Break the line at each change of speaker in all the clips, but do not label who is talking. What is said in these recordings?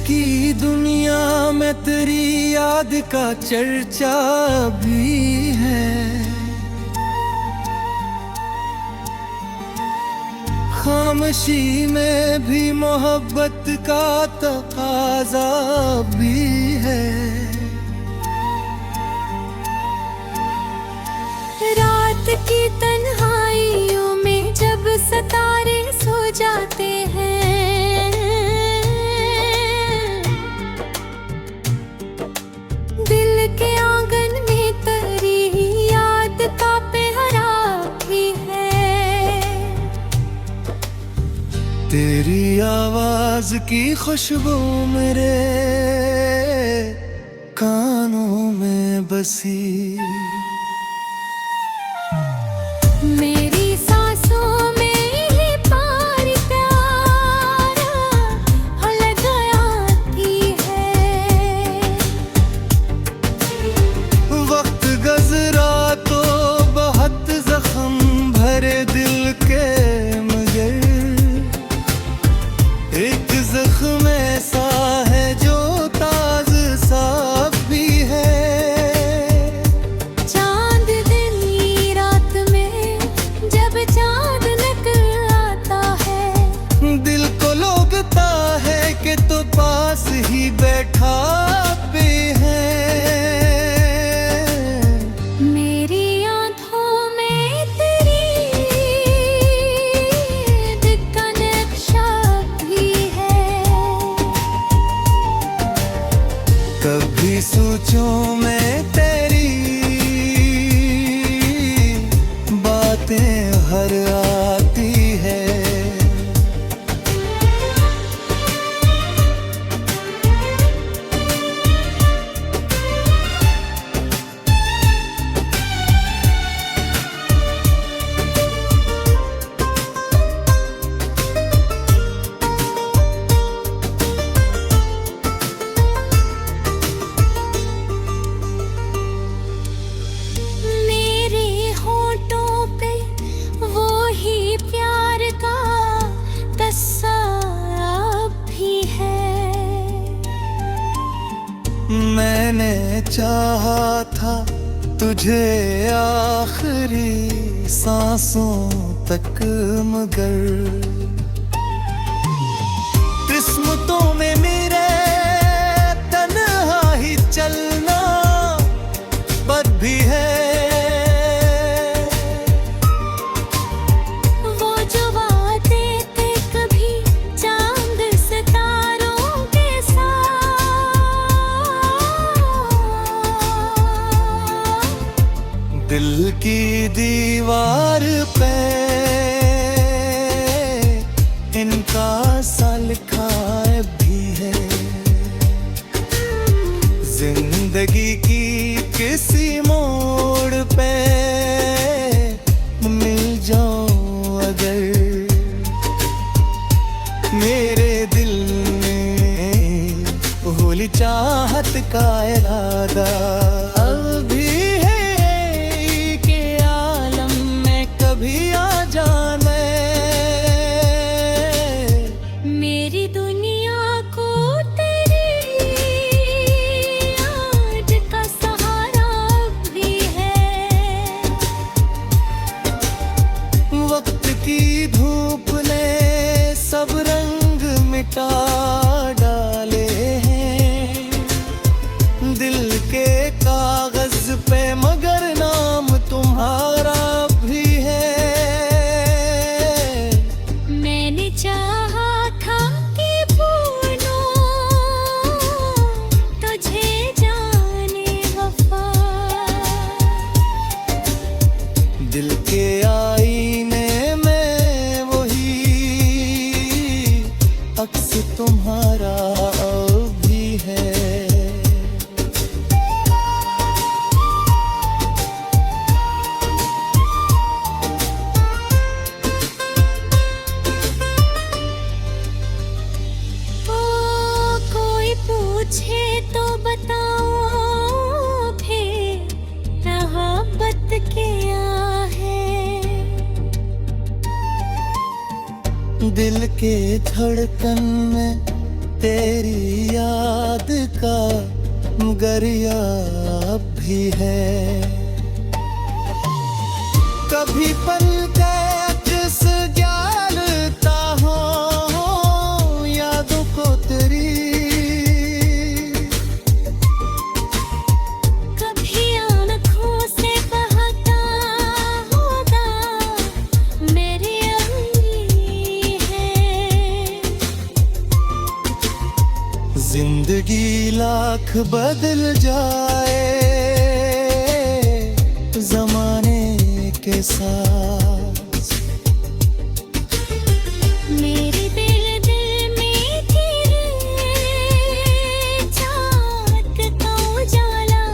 की दुनिया में तेरी याद का चर्चा भी है। खामोशी में भी मोहब्बत का तकाजा भी है।
रात की तन्हाइयों में जब सितारे सो जाते हैं, दिल के आंगन में तेरी याद का पहरा भी है।
तेरी आवाज की खुशबू मेरे कानों में बसी।
मेरी सांसों में ये प्यार लग आती है।
वक्त गुज़रा तो बहुत जख्म भरे दिल के, मगर एक जख्म ऐसा है जो ताज़ साफ भी है। तो पास ही बैठा पे है।
मेरी आँखों में तेरी दिल का नक्शा भी है।
कभी सोचूं मैं तेरी बातें हर आती है। मैंने चाहा था तुझे आखिरी सांसों तक, मगर किस्मतों में मेरे तन्हा ही चलना बद भी है। दिल की दीवार पे इनका सा लिखा भी है। जिंदगी की किसी मोड़ पे मिल जाओ अगर, मेरे दिल में होली चाहत का इरादा अभी है। भी आ जाने
मेरी दुनिया को तेरी याद का सहारा भी है।
वक्त की धूप ने सब रंग मिटा डाले हैं दिल के कागज पे, मगर नाम तुम्हारा भी है। दिल के आईने में वही अक्स तुम्हारा भी है।
कोई पूछे तो बताओ फिर मोहब्बत क्या है।
दिल के धड़कन में तेरी याद का गरिया अब भी है। कभी पल के अक्स डालता हूँ यादों को तेरी,
कभी आँखों से बहता होगा मेरी अंगली है।
जिंदगी लाख बदल जाए जमाने के साथ,
मेरे दिल में तेरे चाहत का उजाला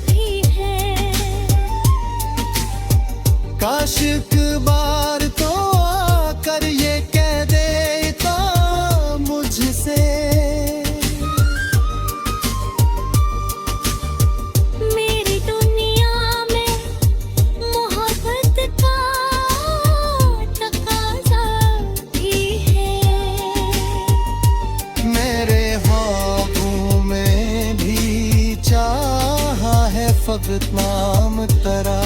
भी है।
काश एक बार तो आकर ये कह देता मुझसे,
मेरी दुनिया में मोहब्बत का तकाज़ा भी है।
मेरे ख्वाबों में भी चाहा है फकत नाम तेरा।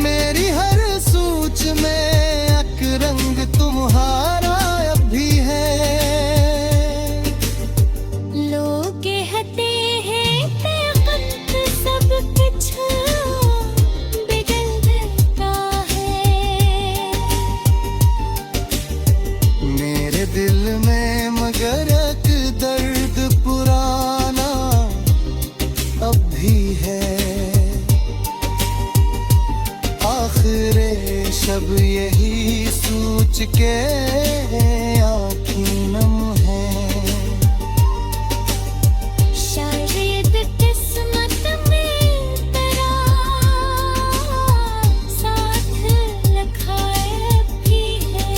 मेरी हर सोच में एक रंग तुम्हारा अब भी है।
लोग कहते हैं कि वक्त सब कुछ बिगड़ देता है।
मेरे दिल में मगर एक दर्द पुराना अब भी है। आखिरे शब यही सोच के आँखें नम है।
शायद किस्मत में तेरा साथ लिखा भी है।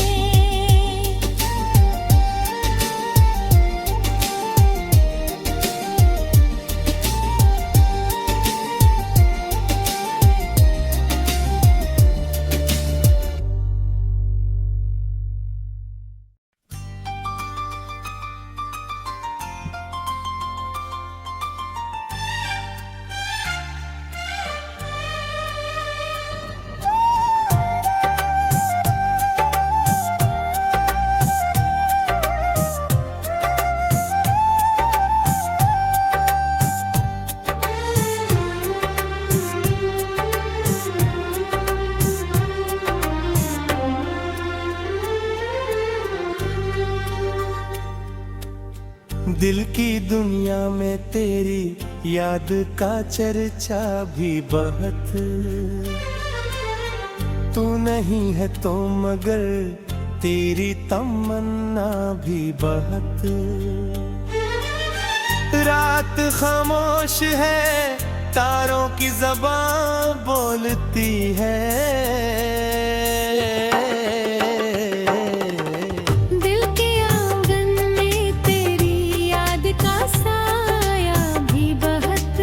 दिल की दुनिया में तेरी याद का चर्चा भी बहुत। तू नहीं है तो मगर तेरी तमन्ना भी बहुत। रात खामोश है तारों की ज़बान बोलती है।
दिल के आंगन में तेरी याद का साया भी बहुत।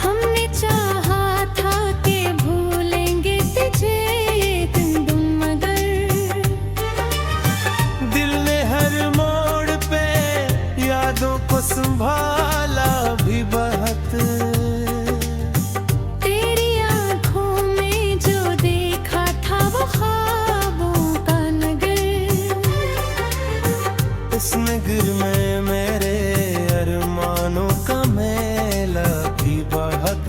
हमने चाहा था कि भूलेंगे तुझे एक दिन मगर
दिल ने हर मोड़ पे यादों को संभाला भी बहुत।
तेरी आंखों में जो देखा था वो ख्वाबों का नगर।
उस नगर में मेरे अरमानों का मेला भी बहुत।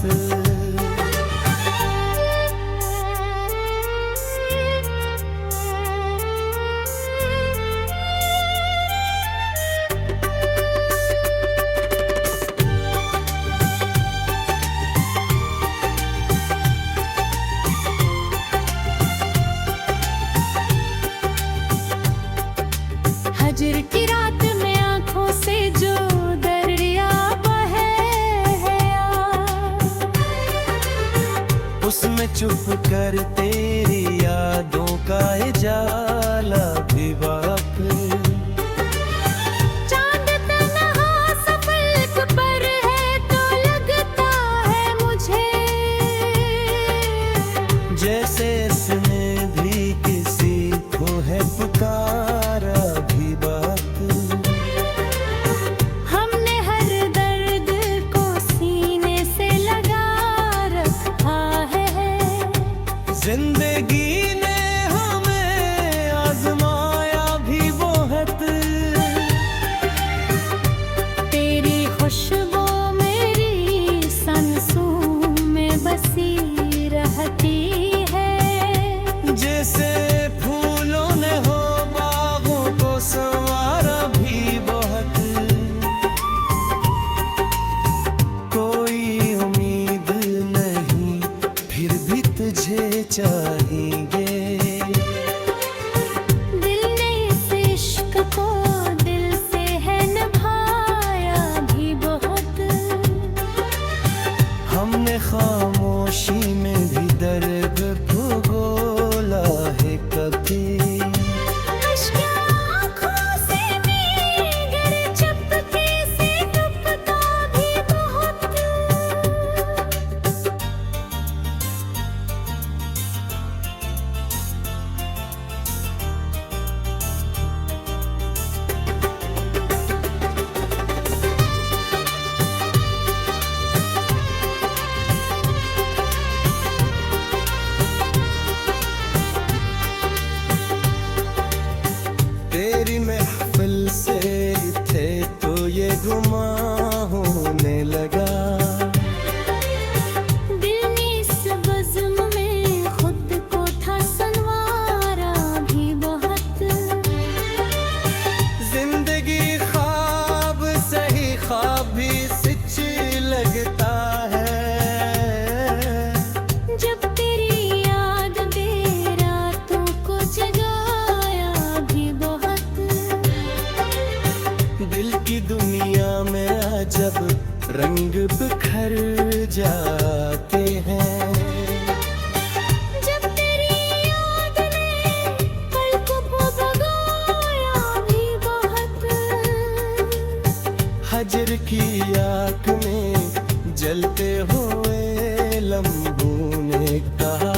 हजर की रात में आंखों से जो दरिया बहे है
उसमें चुप कर तेरी यादों का जाला भी वापस।
चांद तन्हा सफलक पर है तो लगता है मुझे
जैसे इसने भी किसी को है पुकार जिंदगी ने हमें आजमाया भी बहुत,
तेरी खुशबू मेरी सांसों में बसी रहती है।
जैसे फूलों ने हो बागों को संवारा भी बहुत, कोई उम्मीद नहीं फिर भी तुझे चाहेंगे।
दिल ने इस इश्क को दिल से है निभाया भी बहुत,
हमने खामोशी में भी दर्द भुगोला है कभी।
अश्क आँखों से भीगे चुपके से टपका भी बहुत।
तेरी महफिल से थे तो ये गुमा होने लगा,
दिल ने इस बज़्म में खुद को था संवारा भी बहुत।
जिंदगी ख्वाब सही ख्वाब भी सच लगता है।
जब तेरी याद दे रातों को जगाया भी बहुत।
दिल की दुनिया में जब रंग बिखर जाते हैं,
जब तेरी याद ने पलकों को भगाया भी बहुत।
हजर की आँख में जलते हुए लम्हों ने कहा,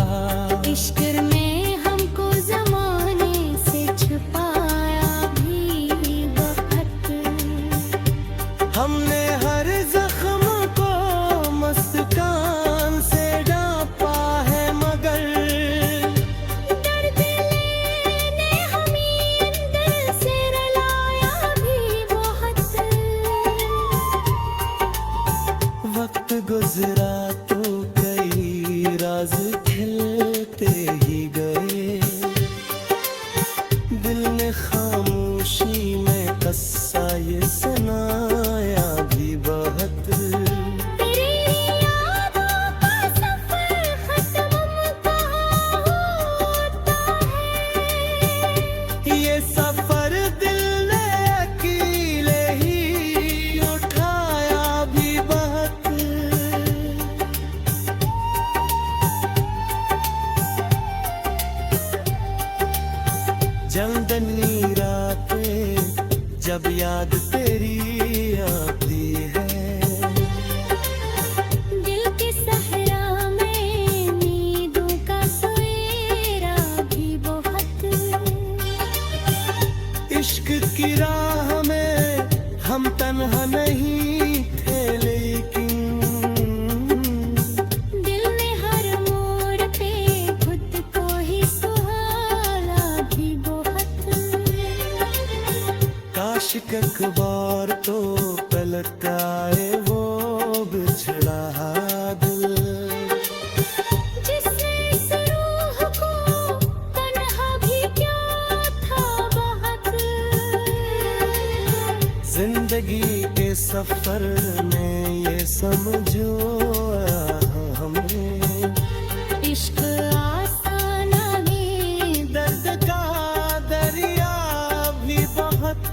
इश्क में हमको ज़माने से छुपाया भी बहुत।
हमने हर जख्म को मुस्कान से ढांपा है मगर
दर्द लेने हमें अंदर से रुलाया भी बहुत।
वक्त गुजरा तो कई राज खिलते ही गए। दिल ने खामोशी में कस्सा ये सुनाया भी बहुत।
तेरी यादों का सफर खत्म कहाँ होता है।
ये सफर दिल ने अकेले ही उठाया भी बहुत। जमदनी रातें जब याद तेरी आती है,
दिल के सहरा में नींदों का सवेरा भी बहुत।
इश्क की राह में हम तन्हा नहीं थे लेकिन
दिल ने हर मोड़ पे खुद को ही सुहाना भी बहुत।
काश अखबार तो पलटाए वो बिछड़ा दिल,
जिसने इस रूह को तन्हा भी क्या था बहुत।
जिंदगी के सफर में ये समझो हमें,
इश्क आसान नहीं
दर्द का दरिया भी बहुत।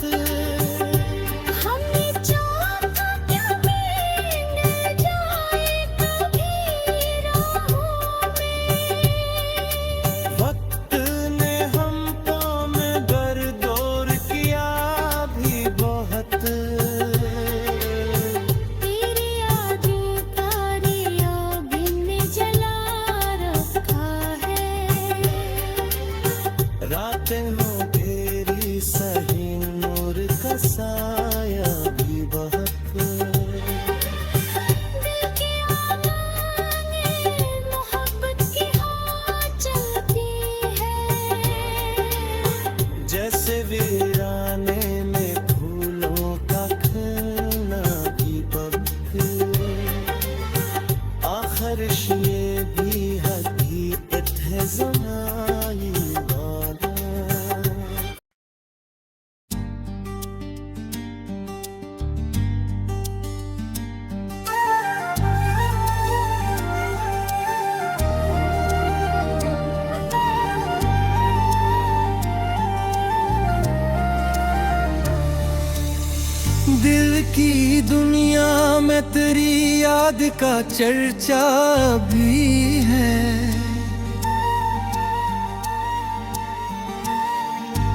हमने चाहा क्या मिल जाए कभी राहों में।
वक्त ने हमको में दरदोर किया भी बहुत।
तेरी यादों का रिया बिन जला रखा है।
रातें हो तेरी सही नूर का साया भी बहुत।
दिल के आंगन मोहब्बत की हाँ चल
वाला। दिल की दुनिया में तेरी याद का चर्चा भी है,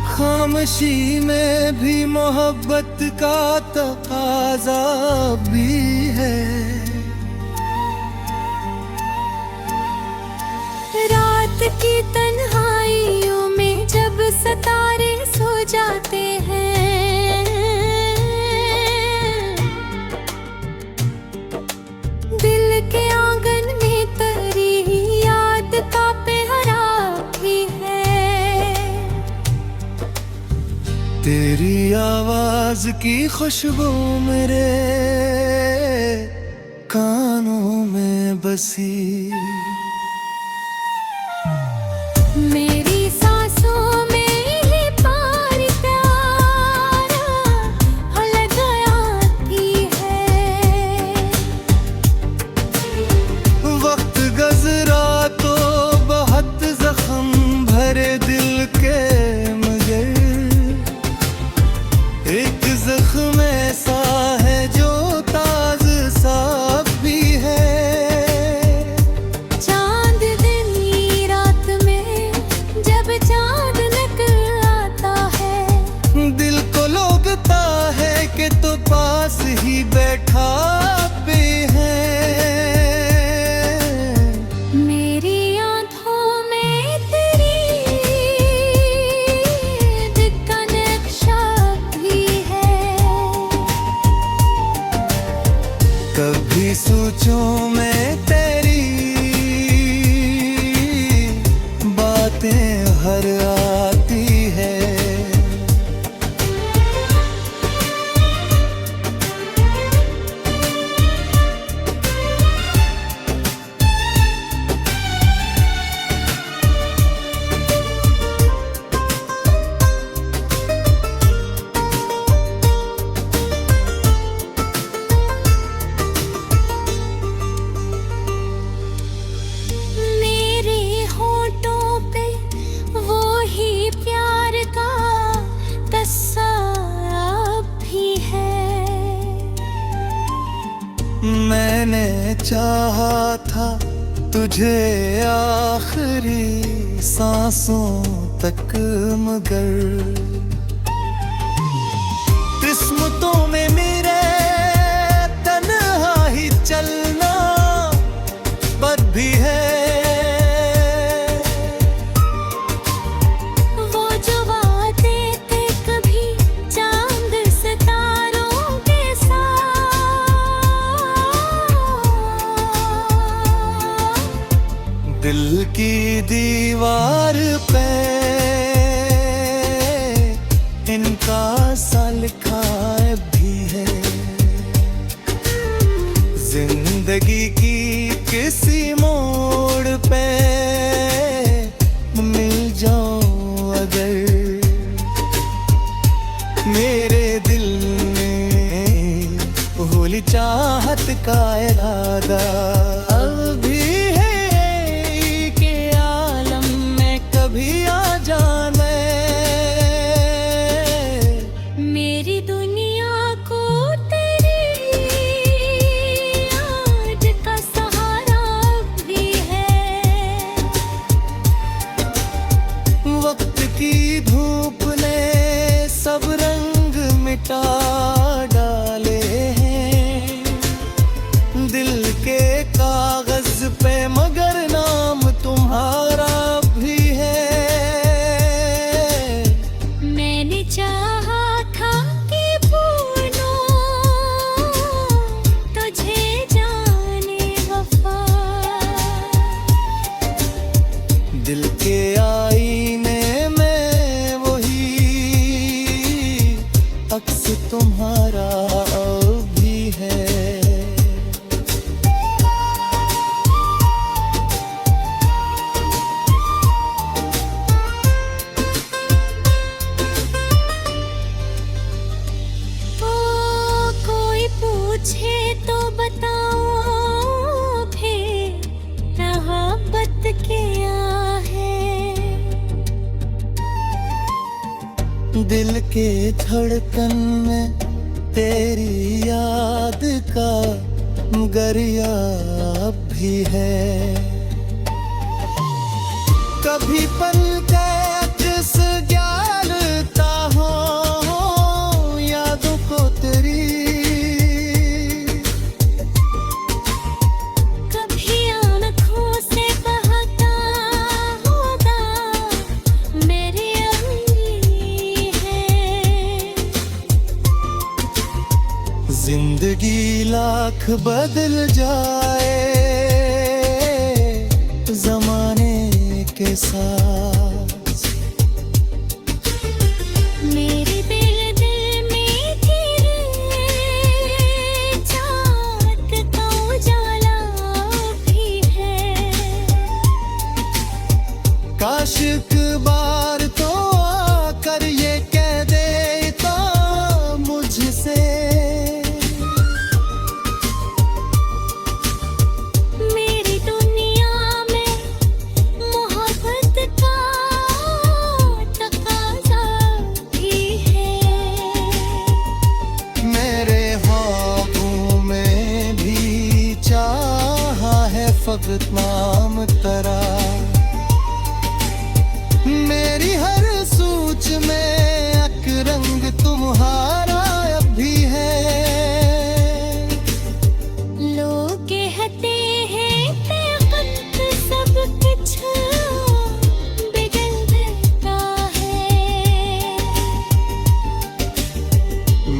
खामोशी में भी मोहब्बत का तकाजा भी है।
रात की तन्हाइयों में जब सितारे सो जाते हैं, दिल के आंगन में तेरी याद का पहरा भी है।
तेरी आवाज की खुशबू मेरे कानों में बसी,
मेरी सांसों में ये प्यार प्यारा लग आती है।
वक्त गुजरा तो बहुत जख्म भरे दिल के, मगर एक जख्म ऐसा है जो ताज साफ भी है।
चांदनी रात में जब चांद निकल आता है,
दिल को लगता है कि तो पास ही बैठा पे है।
मेरी आंखों में तेरी याद का नक्शा भी है।
कभी सोचूं मैं तेरी बातें हर आती है।
मेरे होठों पे वो ही प्यार का किस्सा भी है।
मैंने चाहा था तुझे आखिरी सांसों तक, मगर किस्मतों में मेरे तन्हा ही चलना बद भी है।
वो जो वादे थे कभी चांद सितारों के साथ,
दिल की दीवार पे इनका सा लिखा भी है। जिंदगी की किसी मोड़ पे मिल जाओ अगर, मेरे दिल में होली चाहत का इरादा अभी है कि आलम में कभी आ जाना।
मेरी दुनिया को तेरी याद का सहारा भी है।
वक्त की धूप ने सब रंग मिटा डाले हैं दिल के कागज पे, मगर नाम तुम्हारा भी है।
मैंने चाहा था कि भूलूं तुझे जाने वफा,
दिल के आईने में वही अक्स तुम्हारा दिल के धड़कन में तेरी याद का गरिया अब भी है। कभी पल के अक्स ग्यारता हो यादों को तेरी,
कभी आँखों से बहता होगा मेरी अंगली है।
जिंदगी लाख बदल जाए जमाने के साथ,
मेरे दिल में तेरे चाहत का उजाला भी है।
काश एक बार तो आकर ये कह दे तो मुझसे,
मेरी दुनिया में मोहब्बत का तकाज़ा भी है।
मेरे ख्वाबों में भी चाहा है फकत नाम तेरा। मेरी हर सोच में एक रंग तुम्हारा अब भी है।
लोग कहते हैं ताकत सब कुछ बिगड़ देता है।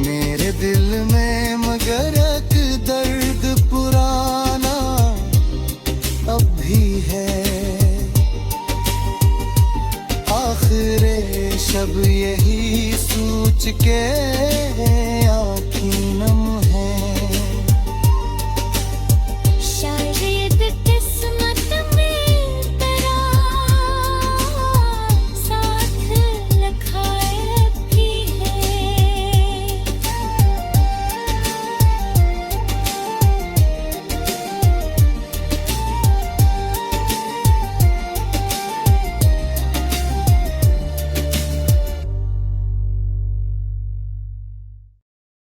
मेरे दिल में मगर एक दर्द पुराना अब भी है। आखिरे शब यही सोच के